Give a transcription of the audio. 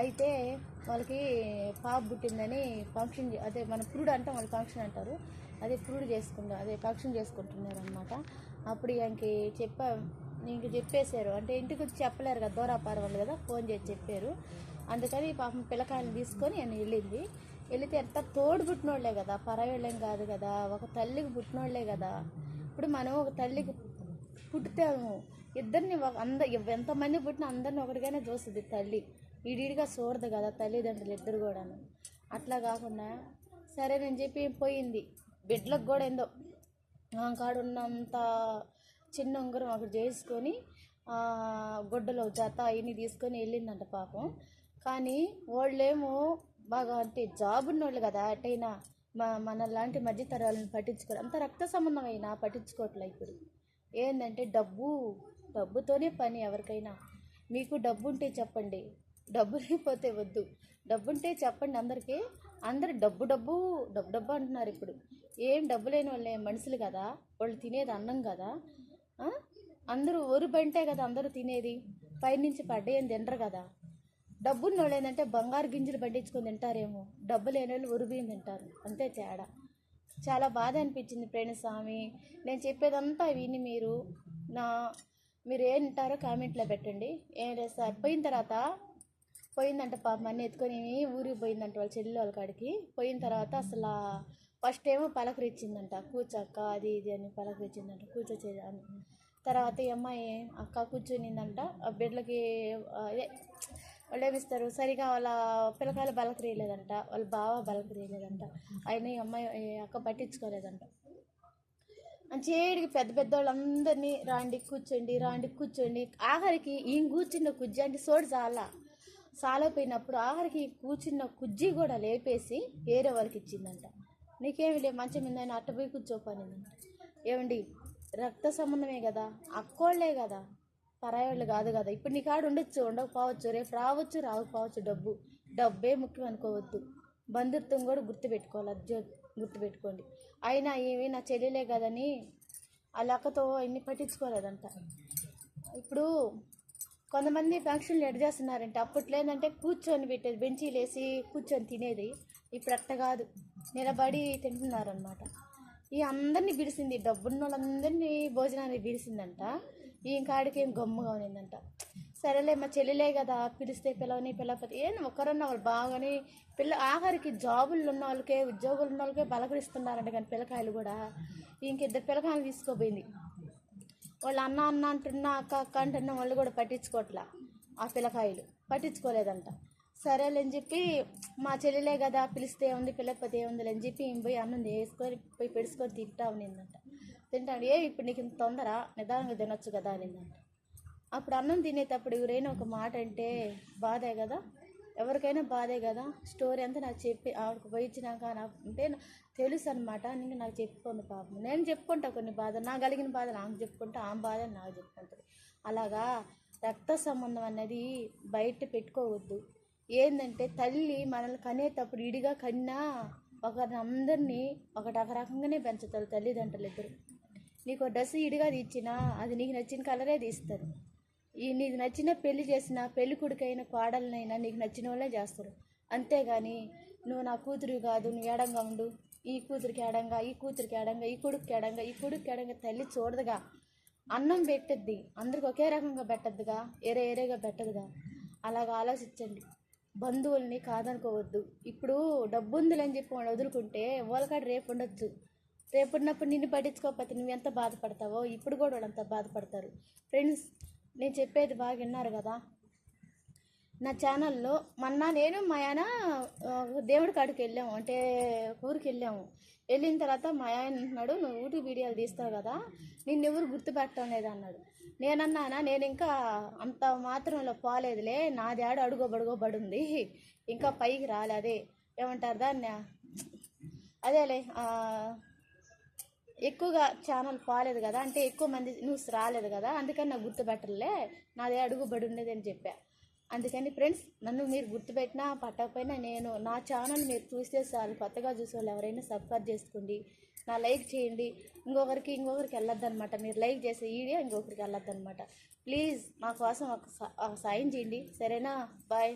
అయితే వాళ్ళకి పాప పుట్టిందని ఫంక్షన్, అదే మన పురుడు అంటాం, వాళ్ళు ఫంక్షన్ అంటారు, అదే పురుడు చేసుకుంటారు, అదే ఫంక్షన్ చేసుకుంటున్నారు అనమాట. అప్పుడు ఇంక చెప్పేశారు, అంటే ఇంటికి వచ్చి చెప్పలేరు కదా, దూరాపారు వాళ్ళు కదా, ఫోన్ చేసి చెప్పారు. అందుకని పాపం పిల్లకాయలను తీసుకొని ఆయన వెళితే ఎంత తోడు పుట్టినోళ్లే కదా, పరాయోళ్ళేం కాదు కదా, ఒక తల్లికి పుట్టినోళ్లే కదా. ఇప్పుడు మనం ఒక తల్లికి పుట్టుతాము, ఇద్దరిని ఎంతమంది పుట్టినా అందరిని ఒకటిగానే చూస్తుంది తల్లి, ఈడిగా చూడదు కదా తల్లిదండ్రులు ఇద్దరు కూడాను. అట్లా కాకుండా సరేనని చెప్పి పోయింది. బిడ్డలకు కూడా ఏందో కాడున్నంత చిన్న ఉంగరం ఒకటి చేసుకొని గుడ్డలో జత అవన్నీ తీసుకొని వెళ్ళిందంట పాపం. కానీ వాళ్ళేమో బాగా అంటే జాబ్ ఉన్నోళ్ళు కదా, అటైనా మన లాంటి మధ్యతరాలను పట్టించుకోరు, అంత రక్త సంబంధం అయినా పట్టించుకోవట్లే. ఇప్పుడు ఏంటంటే డబ్బుతోనే పని ఎవరికైనా. మీకు డబ్బు ఉంటే చెప్పండి, డబ్బు లేకపోతే వద్దు. డబ్బు ఉంటే చెప్పండి అందరికీ. అందరు డబ్బు డబ్బు డబ్బు డబ్బు అంటున్నారు. ఇప్పుడు ఏం డబ్బు లేని వాళ్ళే మనుషులు కదా, వాళ్ళు తినేది అన్నం కదా. అందరూ ఊరు బంటే కదా అందరూ తినేది, పైనుంచి పడ్డేం తినరు కదా. డబ్బున్న వాళ్ళు ఏంటంటే బంగారు గింజలు పండించుకొని తింటారేమో, డబ్బు లేని వాళ్ళు ఉరు బియ్యం తింటారు, అంతే తేడా. చాలా బాధ అనిపించింది ఫ్రెండ్స్. స్వామి, నేను చెప్పేదంతా విని మీరు ఏంటారో కామెంట్లో పెట్టండి. ఏం లేదు సార్. పోయిందంట పాపం, అన్నీ ఎత్తుకొని ఊరికి పోయిందంట వాళ్ళ చెల్లి వాళ్ళ కాడికి. పోయిన తర్వాత అసలు ఫస్ట్ ఏమో పలకరించిందంట, కూర్చోక్క అది ఇది అని పలకరించిందంట, కూర్చోచేది అని. తర్వాత ఈ అమ్మాయి అక్క కూర్చొనిందంట. ఆ బిడ్డలకి అదే వాళ్ళు ఏమిస్తారు, సరిగా వాళ్ళ పిల్లకాయలు బలకరియలేదంట, వాళ్ళ బావ బలకరియలేదంట. అయినా ఈ అమ్మాయి అక్క పట్టించుకోలేదంట. చేడికి పెద్ద పెద్ద వాళ్ళందరినీ రాండి కూర్చోండి. ఆఖరికి ఈయన కూర్చున్న కుజ్జి అంటే సోడు సాలపోయినప్పుడు ఆఖరికి కూర్చున్న కుజ్జి కూడా లేపేసి వేరే వాళ్ళకి ఇచ్చిందంట. నీకేమి లే, మంచం మీద అట్ట పోయి కూర్చోపనిందంట. ఏమండి, రక్త సంబంధమే కదా, అక్కోళ్లే కదా, పరాయోళ్ళు కాదు కదా. ఇప్పుడు నీ కాడు ఉండకపోవచ్చు, రేపు రాకపోవచ్చు. డబ్బే ముఖ్యం అనుకోవద్దు. బంధుత్వం కూడా గుర్తుపెట్టుకోవాలి, అది గుర్తుపెట్టుకోండి. అయినా ఏమి నా చెల్లెలే కదని ఆ లెక్కతో ఇన్ని పట్టించుకోలేదంట. ఇప్పుడు కొంతమంది ఫంక్షన్లు ఎడ చేస్తున్నారంటే, అప్పట్లో ఏంటంటే కూర్చొని పెట్టేది, బెంచీలు వేసి కూర్చొని తినేది. ఇప్పుడు అట్ట కాదు, నిలబడి తింటున్నారనమాట. ఈ అందరినీ పిలిచింది, డబ్బున్న వాళ్ళందరినీ భోజనానికి పిలిచిందంట. ఈ కాడికి ఏం గమ్ముగా ఉన్నిందంట. సరేలే మా చెల్లెలే కదా, పిలిస్తే పిల్లకపోతే ఏం ఒకరన్నా వాళ్ళు బాగానే ఆఖరికి జాబులు ఉన్న వాళ్ళకే, ఉద్యోగులు ఉన్న వాళ్ళకే పలకరిస్తున్నారంట. కానీ పిల్లకాయలు కూడా ఇంకిద్దరు పిల్లకాయలు తీసుకోపోయింది. వాళ్ళు అన్న అంటున్నా, అక్క అంటున్న వాళ్ళు కూడా పట్టించుకోవట్లా. ఆ పిల్లకాయలు పట్టించుకోలేదంట. సరేలేని చెప్పి మా చెల్లెలే కదా, పిలిస్తే ఉంది పిల్లకపోతే ఏముంది అని చెప్పి పోయి అన్నం పోయి పెడుచుకొని తింటా ఉన్నిందంట. తింటాడు, ఇప్పుడు నీకు ఇంత తొందర, నిదానంగా తినొచ్చు కదా అనిందంట. అప్పుడు అన్నం తినేటప్పుడు ఎవరైనా ఒక మాట అంటే బాధే కదా, ఎవరికైనా బాధే కదా. స్టోరీ అంతా నాకు చెప్పి ఆవిడకు పోయించినాక అంటే తెలుసు అనమాట. ఇంకా నాకు చెప్పుకుంది పాపం. నేను చెప్పుకుంటా కొన్ని బాధ, నాకు కలిగిన బాధ నాకు చెప్పుకుంటా, ఆమె బాధ నాకు చెప్పుకుంటుంది. అలాగా రక్త సంబంధం అనేది బయట పెట్టుకోవద్దు. ఏంటంటే తల్లి మనల్ని కనేటప్పుడు ఇడిగా కన్నా ఒకరిని అందరినీ ఒక రకంగానే పెంచుతారు తల్లిదండ్రులు ఇద్దరు. నీకు డ్రెస్ ఇడిగా తీచ్చినా అది నీకు నచ్చిన కలరే తీస్తారు. నీకు నచ్చిన పెళ్లి చేసిన పెళ్లి కొడుకైనా కోడలనైనా నీకు నచ్చిన వాళ్ళే చేస్తారు. అంతేగాని నువ్వు నా కూతురు కాదు, నువ్వు ఏడంగా ఉండు, ఈ కూతురికి ఏడంగా, ఈ కూతురికి ఏడంగా, ఈ కొడుకు ఏడంగా తల్లి చూడదుగా. అన్నం పెట్టద్ది, అందరికి ఒకే రకంగా పెట్టద్దుగా, ఏరేగా పెట్టదుగా. అలాగా ఆలోచించండి. బంధువుల్ని కాదనుకోవద్దు. ఇప్పుడు డబ్బు ఉందిలని చెప్పి వాళ్ళు వదులుకుంటే వాళ్ళకాడ రేపు ఉండొచ్చు. రేపు ఉన్నప్పుడు నిన్ను పట్టించుకోకపోతే నువ్వు ఎంత బాధపడతావో ఇప్పుడు కూడా వాళ్ళంతా బాధపడతారు. ఫ్రెండ్స్, నేను చెప్పేది బాగా విన్నారు కదా. నా ఛానల్లో నేను మా ఆయన దేవుడి కాడికి వెళ్ళాము, అంటే ఊరికి వెళ్ళిన తర్వాత మా ఆయన అంటున్నాడు, నువ్వు యూట్యూబ్ వీడియోలు తీస్తావు కదా, నిన్నెవరు గుర్తుపెట్టడం లేదు అన్నాడు. నేనన్నానా, నేను ఇంకా అంత మాత్రంలో పోలేదులే, నాది ఆడ అడుగోబడుగోబడి ఉంది, ఇంకా పైకి రాలే. అదే ఏమంటారు దాన్ని, అదేలే ఎక్కువగా ఛానల్ పోలేదు కదా, అంటే ఎక్కువ మంది న్యూస్ రాలేదు కదా, అందుకని నాకు గుర్తుపెట్టలే, నాదే అడుగుబడి ఉండేది అని చెప్పా. అందుకని ఫ్రెండ్స్, నన్ను మీరు గుర్తుపెట్టినా పట్టకపోయినా నా ఛానల్ మీరు చూస్తే చాలు. కొత్తగా చూసే వాళ్ళు ఎవరైనా సబ్స్క్రైబ్ చేసుకోండి, నా లైక్ చేయండి. ఇంకొకరికి వెళ్ళొద్దనమాట. మీరు లైక్ చేసే వీడియో ఇంకొకరికి వెళ్ళొద్దనమాట. ప్లీజ్ నా కోసం ఒక సాయం చేయండి, సరేనా? బాయ్.